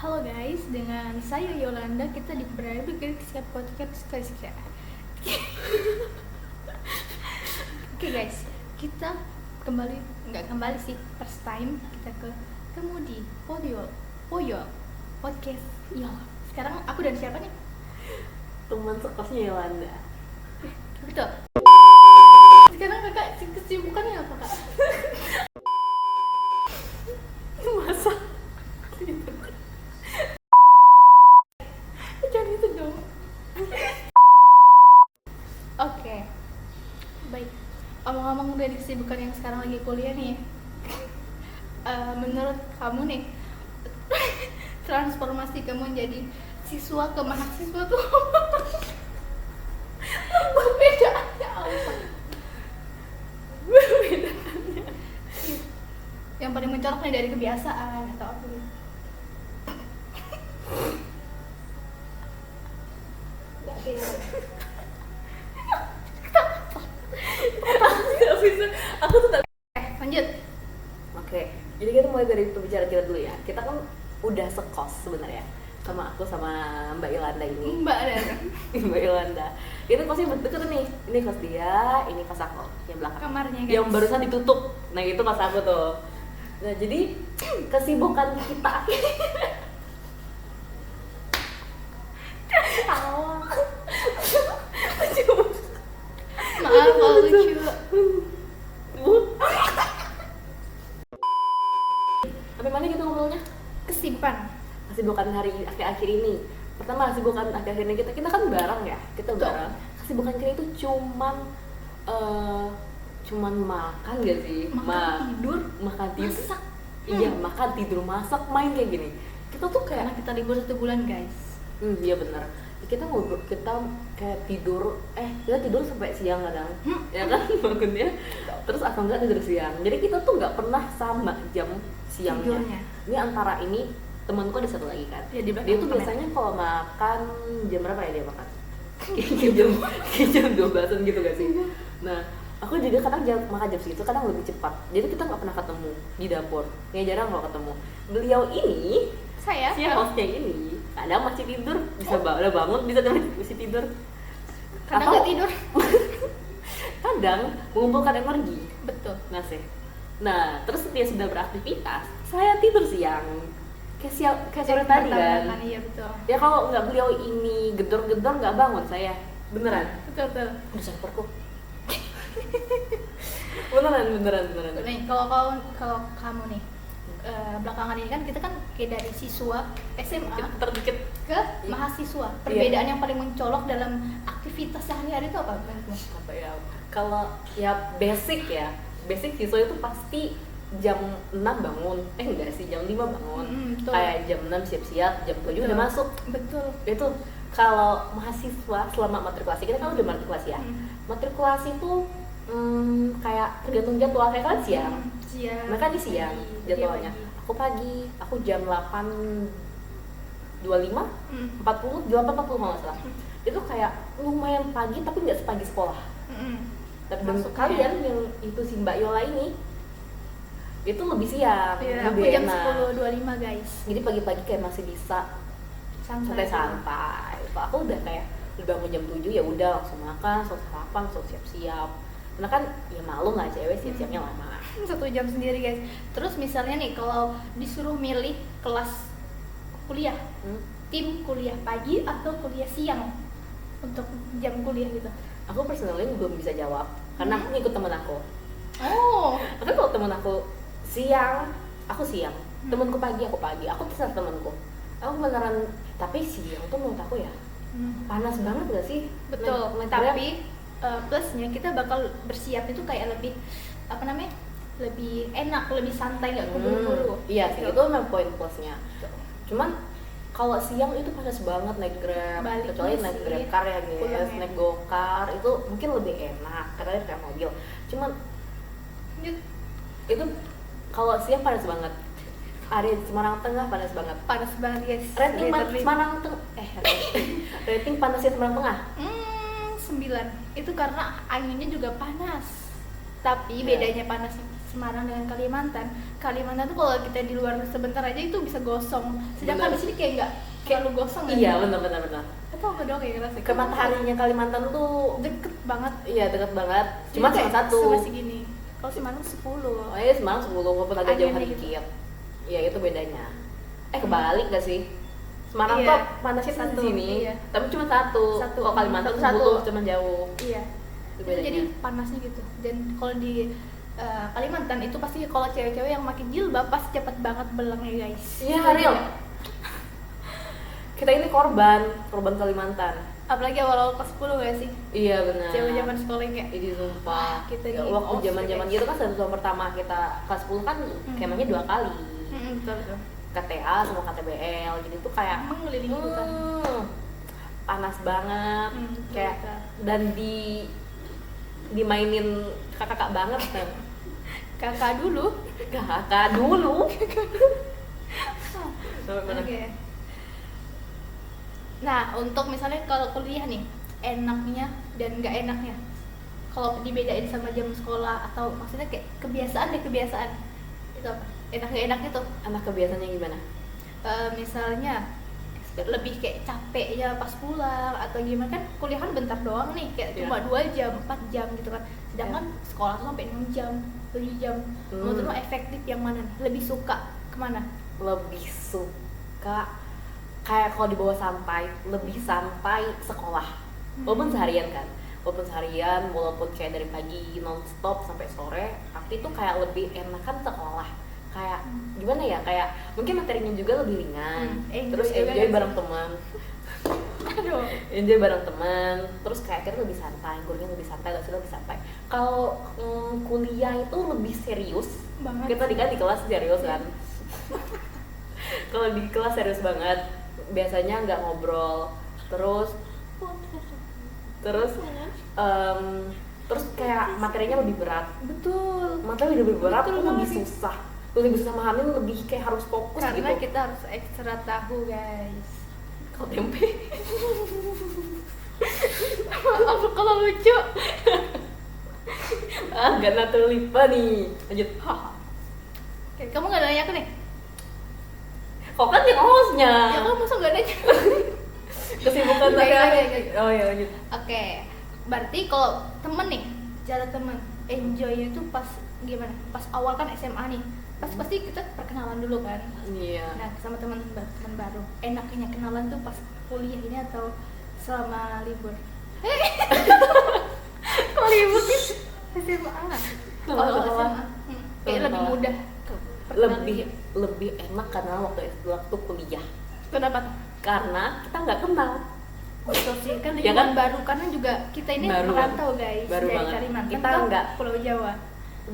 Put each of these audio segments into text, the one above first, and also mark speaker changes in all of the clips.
Speaker 1: Halo guys, dengan saya Yolanda kita berada di Siap Podcast ya. Oke guys, kita nggak kembali sih, first time kita ketemu di Poyo Podcast. Ya, sekarang aku dan siapa nih?
Speaker 2: Teman sekosnya Yolanda.
Speaker 1: Betul. Sekarang kakak kesibukannya apa kak?
Speaker 2: Masa?
Speaker 1: Jangan itu dong. Oke, baik. Omong-omong dari kesibukan yang sekarang lagi kuliah nih, menurut kamu nih, transformasi kamu menjadi siswa ke mahasiswa tuh perbedaannya apa?
Speaker 2: Perbedaannya
Speaker 1: Yang paling mencolok nih dari kebiasaan atau apa gitu? Gak beda.
Speaker 2: Gak bisa. Aku tuh tak.
Speaker 1: Lanjut.
Speaker 2: Oke, jadi kita mulai dari pembicaraan kita dulu ya. Kita kan udah sekos sebenarnya sama aku sama Mbak Yolanda ini.
Speaker 1: Mbak ada.
Speaker 2: Mbak Yolanda. Itu kosnya berdeket nih. Ini kos dia, ini kos aku yang belakang.
Speaker 1: Kamarnya, guys.
Speaker 2: Yang barusan ditutup. Nah, itu kos aku tuh. Nah, jadi kesibukan kita
Speaker 1: Tawa. Maaf kalau lucu.
Speaker 2: Apa mana kita ngobrolnya? Kesibukan hari akhir-akhir ini. Pertama kesibukan akhir-akhir ini kita kan bareng ya, kita
Speaker 1: Betul.
Speaker 2: bareng. Kesibukan kita itu cuman makan gak sih?
Speaker 1: Tidur,
Speaker 2: Makan tidur.
Speaker 1: masak.
Speaker 2: Iya, makan tidur, masak, main kayak gini. Kita tuh
Speaker 1: Karena
Speaker 2: kayak
Speaker 1: kita libur 1 bulan guys.
Speaker 2: iya benar. Kita ngobrol, kita kayak tidur, kita tidur sampai siang kadang, ya kan bangunnya. Terus atau enggak tidur siang. Jadi kita tuh nggak pernah sama jam siangnya.
Speaker 1: Tidurnya.
Speaker 2: Ini antara ini temanku ada satu lagi kan.
Speaker 1: Ya, di belakang
Speaker 2: Dia tuh
Speaker 1: kamar.
Speaker 2: biasanya kalau makan jam berapa ya dia makan? Kayak jam 12-an gitu gak sih? Nah, aku juga kadang makan jam segitu, kadang lebih cepat. Jadi kita nggak pernah ketemu di dapur. Ya jarang kalau ketemu. Beliau ini,
Speaker 1: Saya
Speaker 2: si hostnya ini, kadang masih tidur, bisa udah bangun, bisa masih tidur.
Speaker 1: kadang
Speaker 2: Atau
Speaker 1: nggak tidur.
Speaker 2: kadang mengumpulkan energi.
Speaker 1: Betul.
Speaker 2: Nah, terus dia sudah beraktivitas, saya tidur siang. Kayak sore tadi kan.
Speaker 1: Iya betul.
Speaker 2: Ya kalau nggak beliau ini gedor-gedor nggak bangun saya. Beneran.
Speaker 1: Betul.
Speaker 2: Udah perku. beneran.
Speaker 1: Nih kalau kamu nih belakangan ini kan kita kan kayak dari siswa SMA
Speaker 2: Terdikit.
Speaker 1: ke mahasiswa. Perbedaan yang paling mencolok dalam aktivitas sehari-hari itu apa menurutmu?
Speaker 2: Apa ya? Kalau ya basic siswa itu pasti jam 6 bangun. Enggak sih, jam 5 bangun.
Speaker 1: Betul.
Speaker 2: Kayak jam 6 siap-siap, jam 7 udah masuk.
Speaker 1: Betul.
Speaker 2: Itu kalau mahasiswa selama matrikulasi, kita kan udah matrikulasi ya. Matrikulasi itu kayak tergantung jadwal, kayak kan siang.
Speaker 1: Siang.
Speaker 2: Mereka di siang jadwalnya.
Speaker 1: Iya, pagi.
Speaker 2: Aku pagi, aku jam 8.25, 40, 8.40 kalau nggak salah. Itu kayak lumayan pagi tapi nggak sepagi sekolah. Dan
Speaker 1: Masuk
Speaker 2: kalian yang itu si Mbak Yola ini itu lebih siang,
Speaker 1: Iya, aku
Speaker 2: lebih
Speaker 1: jam
Speaker 2: enak.
Speaker 1: 10.25 guys.
Speaker 2: Jadi pagi-pagi kayak masih bisa santai-santai. Kalau aku udah kayak udah bangun jam 7 ya udah langsung makan, langsung sarapan, langsung siap-siap. Karena kan ya malu lah cewek siap-siapnya lama.
Speaker 1: 1 jam sendiri guys. Terus misalnya nih kalau disuruh milih kelas kuliah, tim kuliah pagi atau kuliah siang untuk jam kuliah gitu.
Speaker 2: Aku personally belum bisa jawab karena aku ngikut temen aku.
Speaker 1: Oh,
Speaker 2: Tapi kalau temen aku siang, aku siang. Temenku pagi, aku pagi. Aku terserah temenku. Aku beneran, tapi siang tuh menurut aku ya panas banget gak sih?
Speaker 1: betul.
Speaker 2: Naik Grab.
Speaker 1: Tapi plusnya kita bakal bersiap itu kayak lebih apa namanya? Lebih enak, lebih santai, nggak keburu-buru.
Speaker 2: Iya sih,
Speaker 1: Gitu.
Speaker 2: itu memang poin plusnya. Cuman kalau siang itu panas banget naik Grab,
Speaker 1: Baliknya
Speaker 2: kecuali naik
Speaker 1: sih,
Speaker 2: Grab car ya guys,
Speaker 1: pulangnya.
Speaker 2: naik Gokar itu mungkin lebih enak karena kayak mobil. Cuman itu kalau siang panas banget. Area di Semarang Tengah panas banget.
Speaker 1: Panas banget guys.
Speaker 2: Rating
Speaker 1: Literally.
Speaker 2: Semarang Tengah, rating panasnya Semarang Tengah.
Speaker 1: 9. Itu karena anginnya juga panas. Tapi
Speaker 2: Ya.
Speaker 1: bedanya panas Semarang dengan Kalimantan tuh kalau kita di luar sebentar aja itu bisa gosong, sedangkan di sini kayak nggak terlalu gosong.
Speaker 2: Iya benar.
Speaker 1: Atau aku doang kayak ngerasa
Speaker 2: Ke mataharinya Kalimantan tuh
Speaker 1: deket banget.
Speaker 2: iya dekat banget, cuma
Speaker 1: Jadi
Speaker 2: cuma
Speaker 1: kayak
Speaker 2: satu.
Speaker 1: masih gini. Kalau Semarang 10.
Speaker 2: Oh iya Semarang 10 walaupun agak jauh
Speaker 1: Anginnya
Speaker 2: sedikit. Iya itu bedanya. Kebalik gak sih? Semarang
Speaker 1: Iya.
Speaker 2: tuh panasnya
Speaker 1: Satu,
Speaker 2: di sini,
Speaker 1: iya.
Speaker 2: tapi cuma satu. Kalau Kalimantan
Speaker 1: Satu.
Speaker 2: 10 cuma jauh.
Speaker 1: Iya.
Speaker 2: Itu
Speaker 1: Itu
Speaker 2: bedanya.
Speaker 1: jadi panasnya gitu. Dan kalau di Kalimantan itu pasti kalau cewek-cewek yang pakai jilbab pasti cepet banget belangnya guys.
Speaker 2: Iya real. Kita ini korban Kalimantan.
Speaker 1: Apalagi awal-awal kelas 10 gak sih?
Speaker 2: Iya benar.
Speaker 1: Zaman sekolah yang kayak
Speaker 2: Jadi sumpah.
Speaker 1: kita
Speaker 2: Ya,
Speaker 1: di
Speaker 2: waktu
Speaker 1: OS
Speaker 2: zaman-zaman
Speaker 1: guys.
Speaker 2: gitu kan satu tahun pertama kita kelas 10 kan kemahnya 2 kali.
Speaker 1: Betul.
Speaker 2: KTA sama KTBL. Jadi tuh kayak
Speaker 1: Emang ngelilingi hutan.
Speaker 2: panas banget. Kayak
Speaker 1: betul.
Speaker 2: dan dimainin kakak banget kan.
Speaker 1: Kakak dulu.
Speaker 2: Kakak dulu. Sampai mana?
Speaker 1: Oke. Nah, untuk misalnya kalau kuliah nih, enaknya dan nggak enaknya, kalau dibedain sama jam sekolah atau maksudnya kayak kebiasaan itu apa? Enak nggak enaknya tuh?
Speaker 2: Anak kebiasaannya gimana?
Speaker 1: Misalnya lebih kayak capek ya pas pulang atau gimana, kan kuliah kan bentar doang nih, kayak cuma 2 jam, 4 jam gitu kan. Sedangkan sekolah tuh sampai 6 jam, 7 jam. Menurut lo efektif yang mana nih? Lebih suka kemana?
Speaker 2: Lebih suka kayak kalau dibawa santai, lebih santai sekolah. Walaupun seharian kan, walaupun kayak dari pagi nonstop sampai sore, tapi itu kayak lebih enakan sekolah. Kayak gimana ya, kayak mungkin materinya juga lebih ringan, terus enjoy bareng teman.
Speaker 1: Aduh.
Speaker 2: Enjoy bareng teman, terus kayak kita lebih santai, gurunya lebih santai, dosen lebih santai. Kalau kuliah itu lebih serius
Speaker 1: Banget.
Speaker 2: kita di kelas serius kan. Kalau di kelas serius banget, biasanya nggak ngobrol, terus kayak materinya lebih berat.
Speaker 1: Betul.
Speaker 2: Materi lebih berat,
Speaker 1: Betul
Speaker 2: tuh lebih
Speaker 1: banget.
Speaker 2: susah, lebih susah memahami, lebih kayak harus fokus
Speaker 1: Karena
Speaker 2: gitu.
Speaker 1: kita harus ekstra tahu guys.
Speaker 2: Kalau tempe
Speaker 1: Apa kalau lucu?
Speaker 2: nggak natulipa nih, lanjut.
Speaker 1: Oke, kamu nggak nanya aku nih?
Speaker 2: Kok kan yang hostnya
Speaker 1: Ya kamu masa nggak nanya?
Speaker 2: kesibukan
Speaker 1: Iya,
Speaker 2: saya.
Speaker 1: iya.
Speaker 2: Oh ya lanjut.
Speaker 1: Oke, berarti kalau temen nih, cara temen enjoy itu pas gimana? Pas awal kan SMA nih, pasti kita perkenalan dulu kan.
Speaker 2: Iya.
Speaker 1: Nah, sama teman baru. Enaknya kenalan tuh pas kuliah ini atau selama libur? Kok libur sih? SMA.
Speaker 2: Kalau
Speaker 1: SMA. Kayak lebih mudah.
Speaker 2: lebih enak karena waktu kuliah.
Speaker 1: Kenapa tuh?
Speaker 2: Karena kita nggak kenal.
Speaker 1: Betul sih, kan
Speaker 2: Ya
Speaker 1: lingkungan
Speaker 2: kan?
Speaker 1: baru, karena juga kita ini
Speaker 2: Baru.
Speaker 1: merantau guys,
Speaker 2: Baru
Speaker 1: dari
Speaker 2: banget.
Speaker 1: Kalimantan
Speaker 2: Kita
Speaker 1: ke
Speaker 2: nggak-
Speaker 1: Pulau Jawa.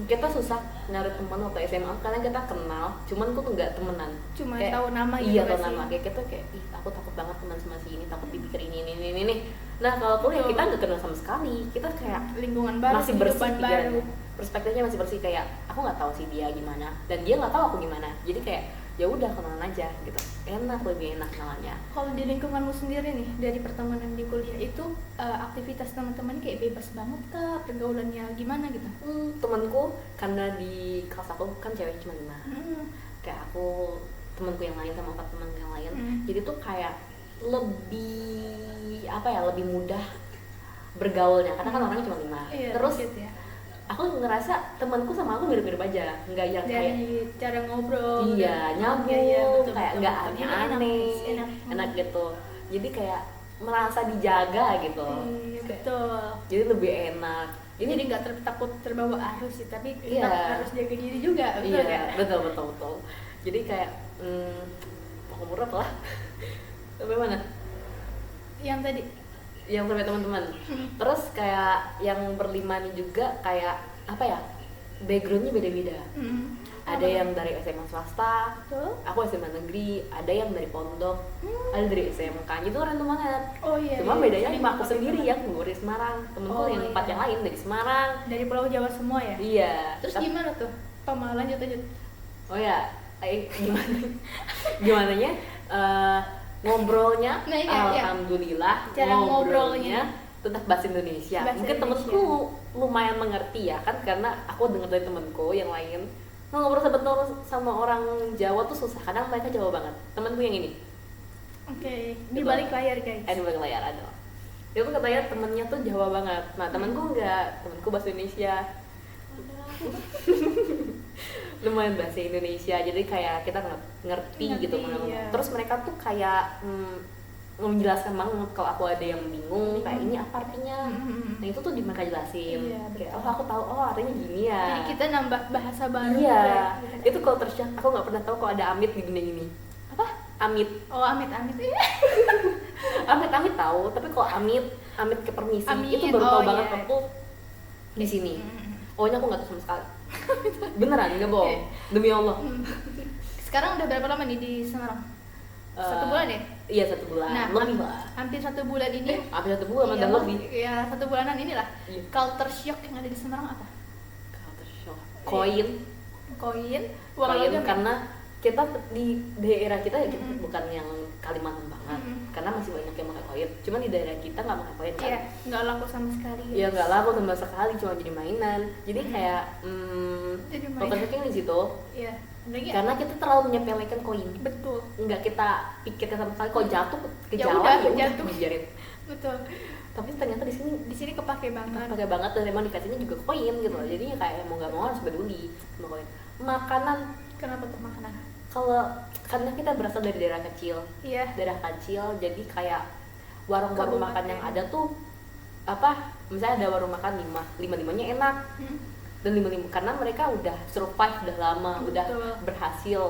Speaker 2: Kita susah nyari teman waktu SMA karena kita kenal, cuman tuh nggak temenan.
Speaker 1: Cuma
Speaker 2: Kayak,
Speaker 1: tahu nama gitu
Speaker 2: iya
Speaker 1: nggak
Speaker 2: tahu
Speaker 1: sih?
Speaker 2: nama, kayak kita kayak ih aku takut banget teman sama si ini, takut dipikir ini nih. Nah kalau kuliah
Speaker 1: Betul.
Speaker 2: kita nggak kenal sama sekali, kita kayak
Speaker 1: Lingkungan baru,
Speaker 2: masih bersih
Speaker 1: kehidupan
Speaker 2: pikirannya, perspektifnya masih bersih, kayak aku nggak tahu sih dia gimana dan dia nggak tahu aku gimana, jadi kayak ya udah kenalan aja gitu, lebih enak kenalannya.
Speaker 1: Kalau di lingkunganmu sendiri nih, dari pertemanan di kuliah itu aktivitas teman-teman kayak bebas banget kah, pergaulannya gimana gitu?
Speaker 2: Temanku karena di kelas aku kan cewek cuma 5, kayak aku temanku yang lain sama 4 teman yang lain, jadi tuh kayak lebih apa ya, lebih mudah bergaulnya karena kan orangnya cuma 5.
Speaker 1: Iya,
Speaker 2: Terus
Speaker 1: dikit ya.
Speaker 2: aku ngerasa temanku sama aku mirip-mirip aja, nggak yang kayak
Speaker 1: Dari cara ngobrol,
Speaker 2: iya nyambung,
Speaker 1: betul,
Speaker 2: kayak
Speaker 1: betul,
Speaker 2: nggak
Speaker 1: betul. Ini
Speaker 2: aneh-aneh, enak gitu, jadi kayak merasa dijaga gitu.
Speaker 1: Iya, betul.
Speaker 2: Jadi lebih enak.
Speaker 1: Jadi nggak takut terbawa arus sih, tapi kita
Speaker 2: Iya.
Speaker 1: harus jaga diri juga, betul
Speaker 2: Iya,
Speaker 1: nggak?
Speaker 2: betul. Jadi kayak mau ngomong apa lah? Sampai mana?
Speaker 1: Yang tadi
Speaker 2: Yang sampai teman-teman. Terus kayak yang berlima nih juga kayak apa ya? Backgroundnya beda-beda. Ada yang dari SMA swasta,
Speaker 1: Tuh.
Speaker 2: aku SMA negeri, ada yang dari pondok, ada dari SMK, itu random banget.
Speaker 1: Oh iya.
Speaker 2: Cuma
Speaker 1: iya.
Speaker 2: bedanya
Speaker 1: Sering
Speaker 2: cuma aku
Speaker 1: pakai
Speaker 2: sendiri
Speaker 1: teman.
Speaker 2: yang dari Semarang, temenku
Speaker 1: Oh,
Speaker 2: yang
Speaker 1: iya.
Speaker 2: 4 yang lain dari Semarang.
Speaker 1: Dari Pulau Jawa semua ya?
Speaker 2: Iya.
Speaker 1: Terus
Speaker 2: Tapi-
Speaker 1: gimana tuh? Lanjut.
Speaker 2: Oh ya, gimana? Gimananya? Ngobrolnya,
Speaker 1: Nah, iya, iya.
Speaker 2: alhamdulillah.
Speaker 1: Cara ngobrolnya.
Speaker 2: tentang bahasa Indonesia.
Speaker 1: Bahasa
Speaker 2: Mungkin
Speaker 1: Indonesia.
Speaker 2: temenku lumayan mengerti ya kan, karena aku dengar dari temenku yang lain ngobrol sebentar sama orang Jawa tuh susah, kadang mereka Jawa banget. Temenku yang ini,
Speaker 1: Oke, di
Speaker 2: Gitu.
Speaker 1: balik layar guys.
Speaker 2: di balik layar ada. Dia tuh katanya temennya tuh Jawa banget. Nah temenku enggak, temenku bahasa Indonesia. Lumayan bahasa Indonesia, jadi kayak kita ngerti gitu.
Speaker 1: Iya.
Speaker 2: Terus mereka tuh kayak menjelaskan banget kalau aku ada yang bingung kayak ini apa artinya. Nah itu tuh mereka jelasin.
Speaker 1: Iya,
Speaker 2: Kayak,
Speaker 1: betul.
Speaker 2: oh aku tahu, oh artinya gini ya.
Speaker 1: Jadi kita nambah bahasa baru.
Speaker 2: Iya,
Speaker 1: gitu.
Speaker 2: itu culture shock. Aku nggak pernah tahu kalau ada amit di dunia ini.
Speaker 1: Apa?
Speaker 2: Amit,
Speaker 1: Oh, amit-amit.
Speaker 2: amit tahu, tapi kalau amit ke permisi
Speaker 1: Amit,
Speaker 2: itu baru tahu
Speaker 1: oh,
Speaker 2: banget
Speaker 1: iya.
Speaker 2: waktu di sini.
Speaker 1: Mm.
Speaker 2: Ohnya aku nggak tahu sama sekali. Beneran nggak bohong, demi Allah.
Speaker 1: Sekarang udah berapa lama nih di Semarang?
Speaker 2: Eh,
Speaker 1: 1 bulan ya?
Speaker 2: Iya 1 bulan,
Speaker 1: Nah,
Speaker 2: lebih lah.
Speaker 1: hampir 1 bulan ini.
Speaker 2: Hampir 1 bulan dan lebih.
Speaker 1: Ya, 1 bulanan inilah.
Speaker 2: Iya.
Speaker 1: Culture shock yang ada di Semarang apa?
Speaker 2: Culture shock. Koin,
Speaker 1: Koin, uang
Speaker 2: koin
Speaker 1: logam ya?
Speaker 2: karena kita di daerah kita ya kita bukan yang Kalimantan banget,
Speaker 1: Mm-mm.
Speaker 2: karena masih banyak yang pakai koin. Cuman di daerah kita nggak pakai koin kan?
Speaker 1: Iya, nggak laku sama sekali.
Speaker 2: Ya nggak laku sama sekali, cuma jadi mainan. Jadi kayak
Speaker 1: Jadi mainan.
Speaker 2: culture shocknya di situ.
Speaker 1: Iya. Lagi
Speaker 2: Karena kita terlalu menyepelekan koin,
Speaker 1: betul.
Speaker 2: nggak kita pikirkan sama sekali. Kalau jatuh ke
Speaker 1: Ya
Speaker 2: jalan
Speaker 1: udah,
Speaker 2: ya udah
Speaker 1: jatuh.
Speaker 2: biarin.
Speaker 1: Betul.
Speaker 2: Tapi ternyata di sini
Speaker 1: Di sini kepake banget.
Speaker 2: pakai banget dan emang dikasihnya juga koin gitu loh. Jadi kayak mau nggak mau harus peduli sama koin. Makanan,
Speaker 1: Kenapa tuh makanan?
Speaker 2: kalau karena kita berasal dari daerah kecil,
Speaker 1: Iya.
Speaker 2: jadi kayak warung-warung
Speaker 1: Kabupaten.
Speaker 2: makan yang ada tuh apa? Misalnya ada warung makan lima-limanya enak, dan lima karena mereka udah survive udah lama, udah
Speaker 1: Betul.
Speaker 2: berhasil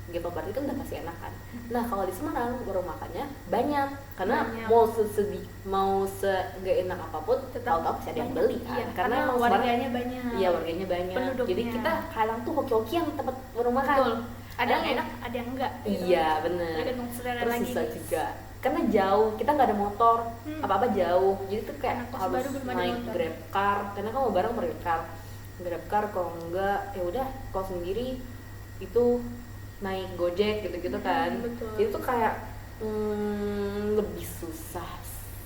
Speaker 2: gitu, berarti kan udah pasti enak kan. Nah kalau di Semarang warung makannya banyak, karena
Speaker 1: Banyak.
Speaker 2: mau nggak enak apapun
Speaker 1: Tetap
Speaker 2: tahu-tahu pasti ada yang
Speaker 1: banyak.
Speaker 2: beli kan,
Speaker 1: Iya,
Speaker 2: karena emang Semarang
Speaker 1: warganya banyak.
Speaker 2: iya warganya banyak,
Speaker 1: Penduduknya.
Speaker 2: jadi kita kadang tuh hoki-hokian tempat warung makan.
Speaker 1: Betul. Ada yang
Speaker 2: Karena-
Speaker 1: enak, ada yang enggak. gitu.
Speaker 2: Iya bener.
Speaker 1: Tergantung selera
Speaker 2: Terus
Speaker 1: lagi.
Speaker 2: susah juga karena jauh, kita nggak ada motor, apa-apa jauh, jadi tuh kayak
Speaker 1: Anak kos
Speaker 2: harus
Speaker 1: baru belum ada
Speaker 2: naik
Speaker 1: motor.
Speaker 2: grab car, karena kan mau bareng grab car kalau enggak ya udah kalau sendiri itu naik gojek gitu-gitu kan.
Speaker 1: Betul.
Speaker 2: Jadi tuh kayak lebih susah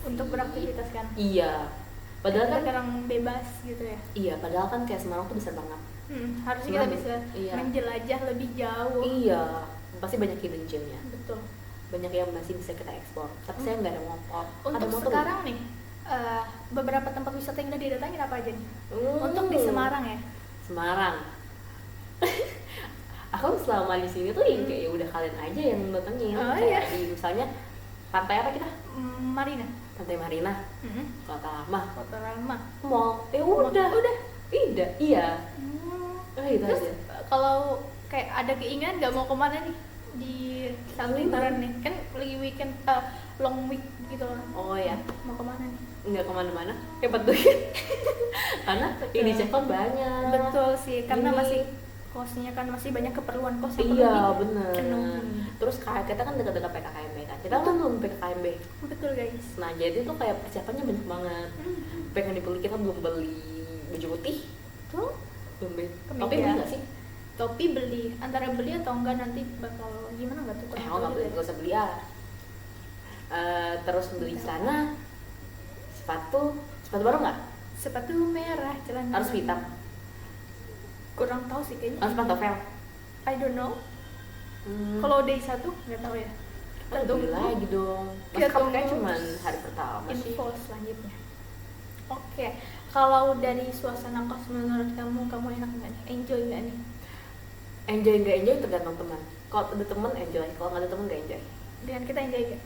Speaker 1: Untuk
Speaker 2: sih.
Speaker 1: beraktivitas kan.
Speaker 2: Iya, padahal kan
Speaker 1: Sekarang bebas gitu ya.
Speaker 2: iya, padahal kan kayak Semarang tuh besar banget.
Speaker 1: Harusnya kita
Speaker 2: Semarang,
Speaker 1: bisa
Speaker 2: iya.
Speaker 1: menjelajah lebih jauh.
Speaker 2: Iya, pasti banyak hidden gem-nya.
Speaker 1: Betul.
Speaker 2: Banyak yang masih bisa kita ekspor, tapi saya nggak ada motor. Ada
Speaker 1: Untuk
Speaker 2: motor
Speaker 1: sekarang nih, beberapa tempat wisata yang udah didatangin apa aja nih?
Speaker 2: nggak?
Speaker 1: Untuk di Semarang ya.
Speaker 2: Semarang. Aku selama di sini tuh yang kayak ya udah kalian aja yang datengin.
Speaker 1: Oh,
Speaker 2: Kayak
Speaker 1: iya.
Speaker 2: di misalnya pantai apa kita?
Speaker 1: Marina.
Speaker 2: Pantai Marina, Kota Lama,
Speaker 1: Kota Lama.
Speaker 2: mall. Udah. Iya. Itu
Speaker 1: Terus
Speaker 2: aja.
Speaker 1: kalau kayak ada keinginan nggak mau kemana nih di saat liburan nih? Kan lagi weekend, long week gitu lah.
Speaker 2: Oh ya,
Speaker 1: Mau kemana nih?
Speaker 2: nggak kemana-mana. Hebat duit. Karena
Speaker 1: Betul.
Speaker 2: ini Jepang banyak.
Speaker 1: Betul sih, karena
Speaker 2: Ini-
Speaker 1: masih kosnya kan masih banyak keperluan kos yang
Speaker 2: Iya
Speaker 1: perlu
Speaker 2: bener.
Speaker 1: dipenuhi.
Speaker 2: Terus kayak kita kan dekat-dekat PKKMB kan. Kita kan belum PKKMB.
Speaker 1: Betul guys.
Speaker 2: Nah jadi tuh kayak persiapannya banyak banget. Pengen dibeli, kita belum beli baju putih.
Speaker 1: Tuh,
Speaker 2: Belum beli.
Speaker 1: Kemeja.
Speaker 2: Tapi beli nggak sih?
Speaker 1: topi beli, antara beli atau enggak nanti bakal gimana nggak tuh?
Speaker 2: Aku nggak beli, nggak usah beli ya. Terus beli celana, sepatu baru nggak?
Speaker 1: Sepatu merah, celana
Speaker 2: Harus hitam.
Speaker 1: kurang tahu sih kayaknya.
Speaker 2: Harus pantofel.
Speaker 1: I don't know. Kalau day 1 nggak tahu ya.
Speaker 2: Kita beli lagi dong. Mas
Speaker 1: Kita
Speaker 2: kamu kayak
Speaker 1: tunggu
Speaker 2: cuman hari pertama sih.
Speaker 1: info selanjutnya. Oke, kalau dari suasana kos menurut kamu enak nggak nih? Enjoy nggak nih?
Speaker 2: Enjoy nggak enjoy tergantung teman. Kalau ada teman enjoy, kalau nggak ada teman nggak enjoy.
Speaker 1: Dengan kita enjoy nggak?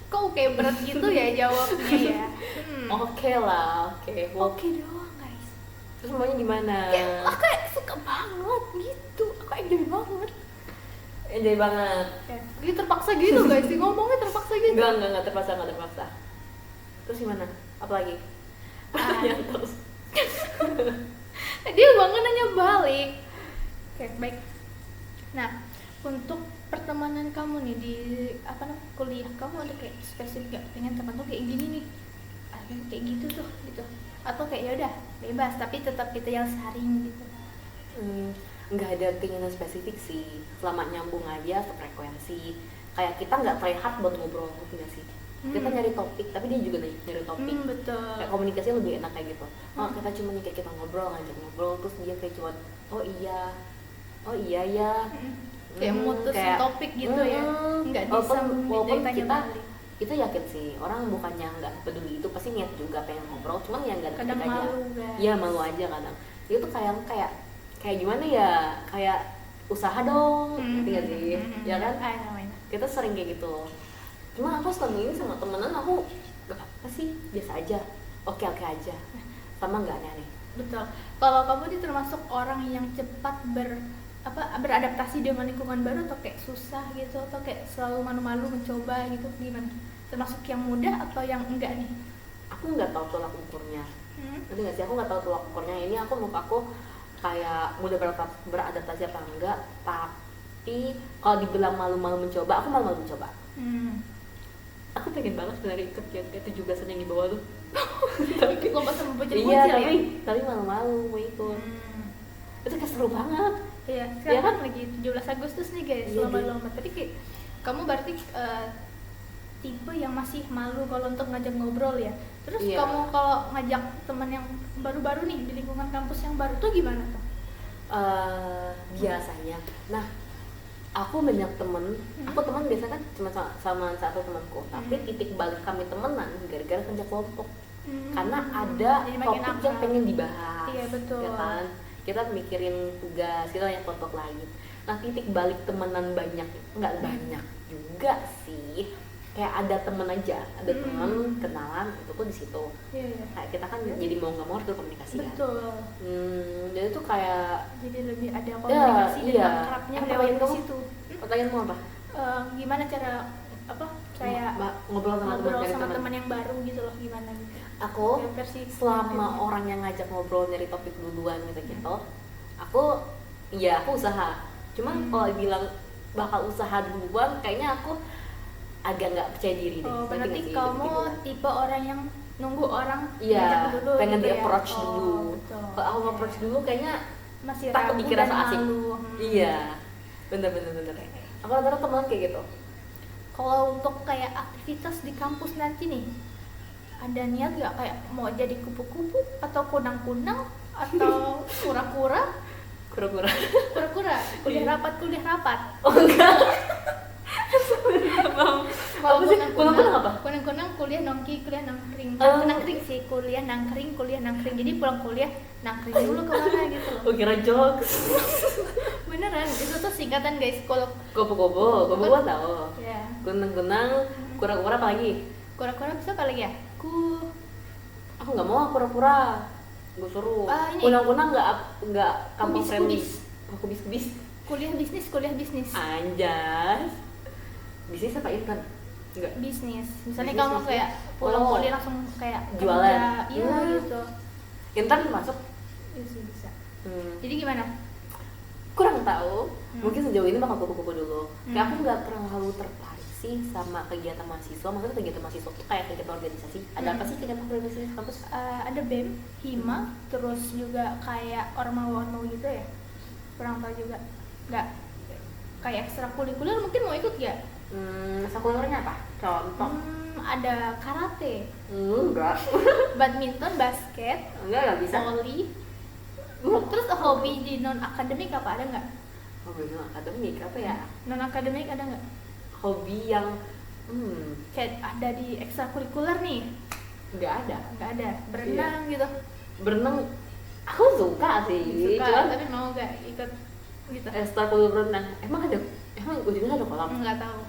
Speaker 1: Kok kayak berat gitu ya jawabnya ya?
Speaker 2: Oke lah, oke.
Speaker 1: Oke doang guys.
Speaker 2: Terus maunya gimana?
Speaker 1: Ya, aku kayak suka banget gitu. Aku enjoy banget.
Speaker 2: Enjoy banget.
Speaker 1: Ya, dia terpaksa gitu guys, sih ngomongnya terpaksa gitu.
Speaker 2: Enggak terpaksa. Terus gimana? Apalagi? Pertanyaan terus.
Speaker 1: Dia banget nanya balik. Oke, baik. Nah, untuk pertemanan kamu nih di kuliah, kamu ada kayak spesifik gak pengen teman tuh kayak gini nih? Kayak gitu tuh gitu. Atau kayak ya udah bebas tapi tetap kita yang saring gitu.
Speaker 2: nggak ada keinginan spesifik sih, selama nyambung aja sefrekuensi. Kayak kita nggak try hard buat ngobrol, nggak sih? Kita nyari topik, tapi dia juga nyari topik.
Speaker 1: Betul.
Speaker 2: Kayak komunikasi lebih enak kayak gitu. Oh, kita cuma kayak kita ngobrol, ngajak ngobrol, terus dia kayak cuma oh iya ya.
Speaker 1: Kayak mutus
Speaker 2: kayak,
Speaker 1: topik gitu ya, nggak disambung
Speaker 2: walaupun
Speaker 1: ditanya
Speaker 2: kita
Speaker 1: balik.
Speaker 2: itu yakin sih orang bukannya nggak peduli, itu pasti niat juga pengen ngobrol, cuman yang nggak
Speaker 1: Kadang
Speaker 2: aja.
Speaker 1: malu, guys.
Speaker 2: Iya, malu aja kadang. Itu tuh kayak gimana ya, kayak usaha dong, ngerti nggak sih? Ya kan? Kita sering kayak gitu. Cuma aku selama ini sama temenan aku gak apa sih, biasa aja, oke aja, sama nggak aneh-aneh.
Speaker 1: Betul. Kalau kamu ini termasuk orang yang cepat beradaptasi dengan lingkungan baru, atau kayak susah gitu, atau kayak selalu malu-malu mencoba gitu, gimana? Termasuk yang mudah atau yang enggak nih?
Speaker 2: Aku nggak tahu tolak ukurnya. Ngerti nggak sih? Aku nggak tahu tolak ukurnya. Ini menurut aku kayak mudah beradaptasi apa enggak. Tapi kalau dibilang malu-malu mencoba, aku malu-malu mencoba. Aku pengen banget sebenarnya ikut yang kayak 17-an yang di bawah tuh.
Speaker 1: Ikut lomba sama bocil-bocil
Speaker 2: Iya,
Speaker 1: ya?
Speaker 2: tapi malu-malu mau ikut. Itu kayak seru banget.
Speaker 1: Iya, sekarang
Speaker 2: kan?
Speaker 1: lagi 17 Agustus nih guys,
Speaker 2: Iya,
Speaker 1: lomba-lomba. Tapi kayak kamu berarti tipe yang masih malu kalau untuk ngajak ngobrol ya. Terus
Speaker 2: Iya.
Speaker 1: kamu kalau ngajak teman yang baru-baru nih di lingkungan kampus yang baru tuh gimana tuh?
Speaker 2: Biasanya. Nah, aku banyak temen, aku teman biasa kan cuma sama satu temanku, tapi titik balik kami temenan gara-gara kerja kelompok. Karena ada
Speaker 1: Jadi makin
Speaker 2: topik yang
Speaker 1: akrab.
Speaker 2: pengen dibahas.
Speaker 1: Iya, betul.
Speaker 2: Ya kan? Kita mikirin tugas, kita yang kelompok lain. Nah, titik balik temenan banyak, nggak banyak juga sih. Kayak ada temen aja, ada temen kenalan, itu tuh di situ.
Speaker 1: Iya.
Speaker 2: Kayak kita kan jadi mau nggak mau harus berkomunikasi kan.
Speaker 1: Betul.
Speaker 2: Jadi tuh kayak
Speaker 1: Jadi lebih ada komunikasi dan
Speaker 2: iya.
Speaker 1: akrabnya
Speaker 2: Apa
Speaker 1: lewat
Speaker 2: yang
Speaker 1: di
Speaker 2: kamu-
Speaker 1: situ.
Speaker 2: Pertanyaanmu apa?
Speaker 1: Gimana cara kayak
Speaker 2: Ngobrol sama
Speaker 1: ngobrol
Speaker 2: teman,
Speaker 1: sama teman yang baru gitu loh, gimana gitu?
Speaker 2: Aku
Speaker 1: Yang versi
Speaker 2: selama orang yang ngajak ngobrol nyari topik duluan gitu, aku usaha. Cuman kalau bilang bakal usaha duluan, kayaknya aku agak nggak percaya diri deh.
Speaker 1: Oh,
Speaker 2: Ngerti
Speaker 1: berarti
Speaker 2: nggak sih?
Speaker 1: kamu
Speaker 2: Gitu.
Speaker 1: tipe orang yang nunggu orang
Speaker 2: Iya,
Speaker 1: ngajak dulu
Speaker 2: pengen
Speaker 1: gitu
Speaker 2: di
Speaker 1: ya?
Speaker 2: approach
Speaker 1: Oh,
Speaker 2: dulu.
Speaker 1: betul.
Speaker 2: Kalau aku approach dulu kayaknya
Speaker 1: Masih
Speaker 2: takut
Speaker 1: ragu
Speaker 2: dikira
Speaker 1: dan
Speaker 2: so asik.
Speaker 1: malu.
Speaker 2: Iya, bener. Aku rata-rata teman kayak gitu.
Speaker 1: Kalau untuk kayak aktivitas di kampus nanti nih, ada niat gak kayak mau jadi kupu-kupu atau kunang-kunang atau kura-kura?
Speaker 2: Kura-kura.
Speaker 1: Kura-kura, kuliah rapat.
Speaker 2: Oh enggak.
Speaker 1: Kalau
Speaker 2: Apa sih? Kunang-kunang apa?
Speaker 1: Kunang-kunang kuliah nangkring.
Speaker 2: Oh.
Speaker 1: Nangkring sih, kuliah nangkring. Jadi pulang kuliah nangkring dulu kemana gitu loh.
Speaker 2: Oh, kira jokes.
Speaker 1: Beneran, itu tuh singkatan guys. Kalau
Speaker 2: Gobo-gobo gua tahu.
Speaker 1: ya,
Speaker 2: Kunang-kunang, kura-kura apa lagi?
Speaker 1: kura-kura bisa apa lagi ya?
Speaker 2: Aku nggak mau kura-kura. Gue suruh.
Speaker 1: Ini.
Speaker 2: Kunang-kunang nggak kampung friendly.
Speaker 1: Kubis.
Speaker 2: Oh, kubis.
Speaker 1: Kuliah bisnis.
Speaker 2: Anjas. Bisnis apa intern? Enggak.
Speaker 1: Bisnis. Misalnya
Speaker 2: Bisnis,
Speaker 1: kamu
Speaker 2: bisnis.
Speaker 1: kayak pulang
Speaker 2: Oh.
Speaker 1: kuliah langsung kayak
Speaker 2: Jualan.
Speaker 1: kerja, iya
Speaker 2: Hmm.
Speaker 1: gitu.
Speaker 2: Intern masuk?
Speaker 1: Iya sih bisa.
Speaker 2: Hmm.
Speaker 1: Jadi gimana?
Speaker 2: Kurang tahu. Mungkin sejauh ini bakal kupu-kupu dulu. Kayak aku
Speaker 1: Hmm.
Speaker 2: nggak terlalu tertarik sih sama kegiatan mahasiswa. Maksudnya kegiatan mahasiswa tuh kayak kegiatan organisasi. Ada apa sih kegiatan organisasi di kampus?
Speaker 1: Ada BEM, Hima, terus juga kayak ormawa-ormawa gitu ya. Kurang tahu juga. Nggak kayak ekstrakurikuler mungkin mau ikut gak?
Speaker 2: Sekolahnya apa? Contoh.
Speaker 1: Ada karate,
Speaker 2: Enggak.
Speaker 1: badminton, basket,
Speaker 2: Enggak bisa.
Speaker 1: volley. Terus hobi di non akademik apa ada nggak?
Speaker 2: Hobi yang akademik apa ya?
Speaker 1: Non akademik ada nggak?
Speaker 2: Hobi yang
Speaker 1: Kayak ada di ekstrakurikuler nih?
Speaker 2: nggak ada.
Speaker 1: Nggak ada. Berenang gitu.
Speaker 2: Berenang aku suka sih.
Speaker 1: Suka,
Speaker 2: Cuman
Speaker 1: tapi mau nggak ikut gitu?
Speaker 2: ekstrakurikuler berenang. Emang ujungnya ada kolam?
Speaker 1: Nggak tahu.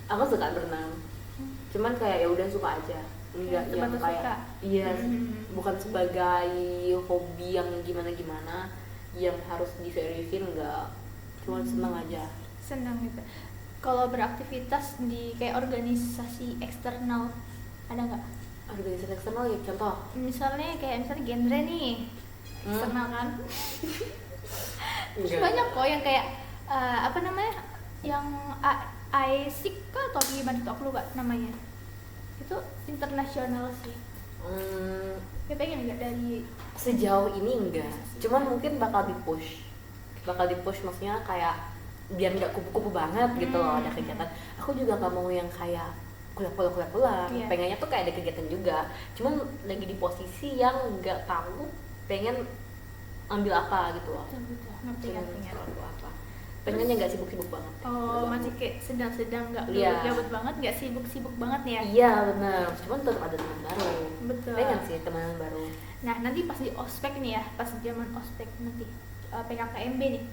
Speaker 2: Aku suka berenang. Cuman kayak ya udah suka aja. Enggak
Speaker 1: Sebatas
Speaker 2: yang kayak
Speaker 1: suka.
Speaker 2: iya, bukan sebagai hobi yang gimana yang harus diseriusin, enggak. Cuman seneng aja.
Speaker 1: Senang gitu. Kalau beraktivitas di kayak organisasi eksternal ada nggak?
Speaker 2: Organisasi eksternal ya contoh.
Speaker 1: Misalnya genre nih eksternal kan? Terus
Speaker 2: Enggak.
Speaker 1: banyak kok yang kayak apa namanya? Yang AISIC atau gimana tuh aku lupa namanya. Itu internasional sih. Ya pengen nggak dari
Speaker 2: Sejauh ini enggak, cuman mungkin bakal dipush maksudnya kayak biar nggak kupu-kupu banget gitu loh, ada kegiatan. Aku juga nggak mau yang kayak kuliah pulang,
Speaker 1: Iya.
Speaker 2: pengennya tuh kayak ada kegiatan juga, cuman lagi di posisi yang nggak tahu pengen ambil apa gitu loh.
Speaker 1: betul ngerti.
Speaker 2: Terlalu apa, pengennya nggak sibuk-sibuk banget.
Speaker 1: Oh, masih kayak sedang-sedang, nggak
Speaker 2: Iya.
Speaker 1: gabut banget, nggak sibuk-sibuk banget nih ya.
Speaker 2: Iya benar, cuman tetap ada teman baru.
Speaker 1: Betul.
Speaker 2: Pengen sih teman baru.
Speaker 1: Nah, nanti pas di ospek nih ya, pas zaman ospek nanti PKKMB nih.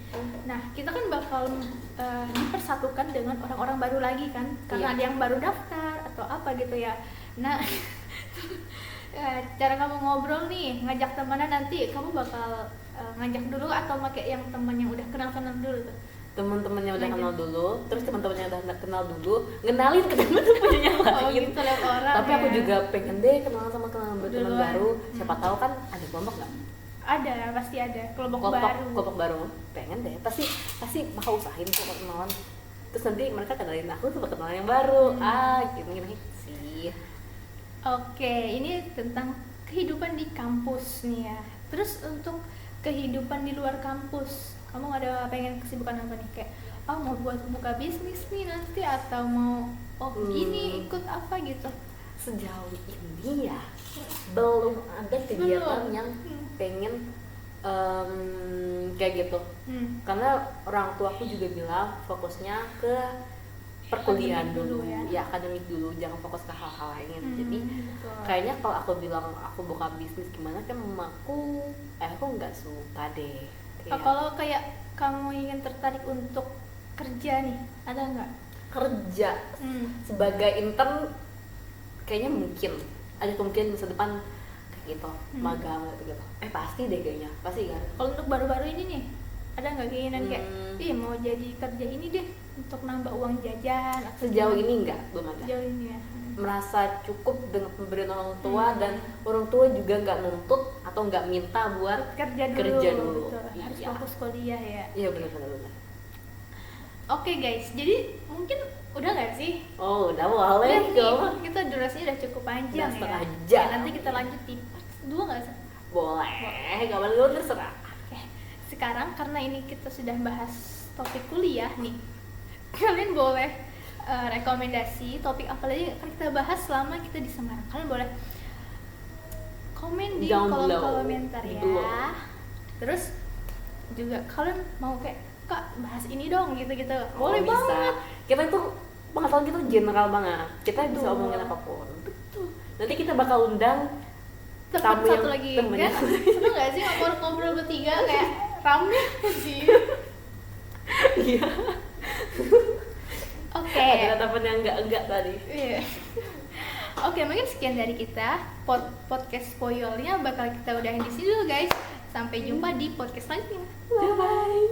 Speaker 1: Nah, kita kan bakal dipersatukan dengan orang-orang baru lagi kan, karena
Speaker 2: Iya.
Speaker 1: ada yang baru daftar atau apa gitu ya. Nah, cara kamu ngobrol nih, ngajak temannya nanti, kamu bakal ngajak dulu atau pakai yang teman yang udah kenal-kenal dulu tuh?
Speaker 2: Teman-temannya udah
Speaker 1: Ngajak.
Speaker 2: kenal dulu, terus teman-temannya udah kenal dulu, ngenalin ke teman-temannya yang
Speaker 1: Oh
Speaker 2: lain.
Speaker 1: gitu, lihat orang.
Speaker 2: Tapi aku
Speaker 1: ya.
Speaker 2: juga pengen deh kenalan sama teman
Speaker 1: Duluan.
Speaker 2: baru. Siapa tahu kan ada kelompok nggak?
Speaker 1: Ada, pasti ada kelompok baru.
Speaker 2: Kelompok baru. Pengen deh. Pasti bakal usahain kok kenalan. Terus nanti mereka kenalin aku tuh kenalan yang baru. Gini sih.
Speaker 1: Oke, ini tentang kehidupan di kampus nih ya. Terus untuk kehidupan di luar kampus, kamu ada pengen kesibukan apa nih? Kayak, mau buat buka bisnis nih nanti, atau mau gini ikut apa gitu?
Speaker 2: Sejauh ini ya belum ada kegiatan
Speaker 1: Belum.
Speaker 2: yang pengen kayak gitu. Karena orang tuaku juga bilang fokusnya ke perkuliahan
Speaker 1: Akademik dulu
Speaker 2: dulu,
Speaker 1: ya.
Speaker 2: akademik dulu, jangan fokus ke hal-hal lain. Jadi
Speaker 1: Betul.
Speaker 2: kayaknya kalau aku bilang aku buka bisnis gimana kan mamaku, aku nggak suka deh.
Speaker 1: Kalau kayak kamu ingin tertarik untuk kerja nih, ada nggak?
Speaker 2: Kerja sebagai intern kayaknya mungkin ada kemungkinan masa depan kayak gitu, magang gitu. Pasti deh kayaknya, pasti kan.
Speaker 1: Kalau untuk baru-baru ini nih, ada nggak keinginan kayak, mau jadi kerja ini deh untuk nambah uang jajan? Atau
Speaker 2: Sejauh
Speaker 1: gimana?
Speaker 2: ini enggak, belum ada.
Speaker 1: Sejauh ini ya.
Speaker 2: Merasa cukup dengan pemberian orang tua dan orang tua juga nggak nuntut atau nggak minta buat
Speaker 1: Kerja dulu. Betul. Harus
Speaker 2: Iya.
Speaker 1: fokus kuliah ya.
Speaker 2: Iya benar.
Speaker 1: Oke guys, jadi mungkin udah nggak sih?
Speaker 2: Oh udah boleh
Speaker 1: Udah nih,
Speaker 2: dong.
Speaker 1: kita durasinya udah cukup panjang
Speaker 2: Udah setengah
Speaker 1: ya.
Speaker 2: jam.
Speaker 1: Nanti kita lanjut di part 2 nggak sih?
Speaker 2: Boleh, kapan dulu terserah.
Speaker 1: Oke, sekarang karena ini kita sudah bahas topik kuliah nih, kalian boleh rekomendasi topik apa lagi akan kita bahas selama kita di Semarang. Kalian boleh komen di
Speaker 2: Down
Speaker 1: kolom
Speaker 2: below.
Speaker 1: komentar
Speaker 2: Di
Speaker 1: ya.
Speaker 2: blog.
Speaker 1: Terus juga kalian mau kayak, Kak bahas ini dong gitu-gitu, boleh
Speaker 2: bisa.
Speaker 1: banget.
Speaker 2: Kita itu pengetahuan kita general banget. Kita bisa
Speaker 1: Betul.
Speaker 2: omongin apapun.
Speaker 1: Betul.
Speaker 2: Nanti kita bakal undang
Speaker 1: Tepat
Speaker 2: tamu
Speaker 1: satu
Speaker 2: yang
Speaker 1: lagi
Speaker 2: temennya.
Speaker 1: kan? Seru nggak sih ngobrol-ngobrol bertiga kayak rame sih?
Speaker 2: Iya.
Speaker 1: Oke.
Speaker 2: Ada teman yang enggak tadi.
Speaker 1: Iya. Oke, mungkin sekian dari kita. Podcast Spoilnya bakal kita udahin di sini dulu guys. Sampai jumpa di podcast selanjutnya.
Speaker 2: Bye.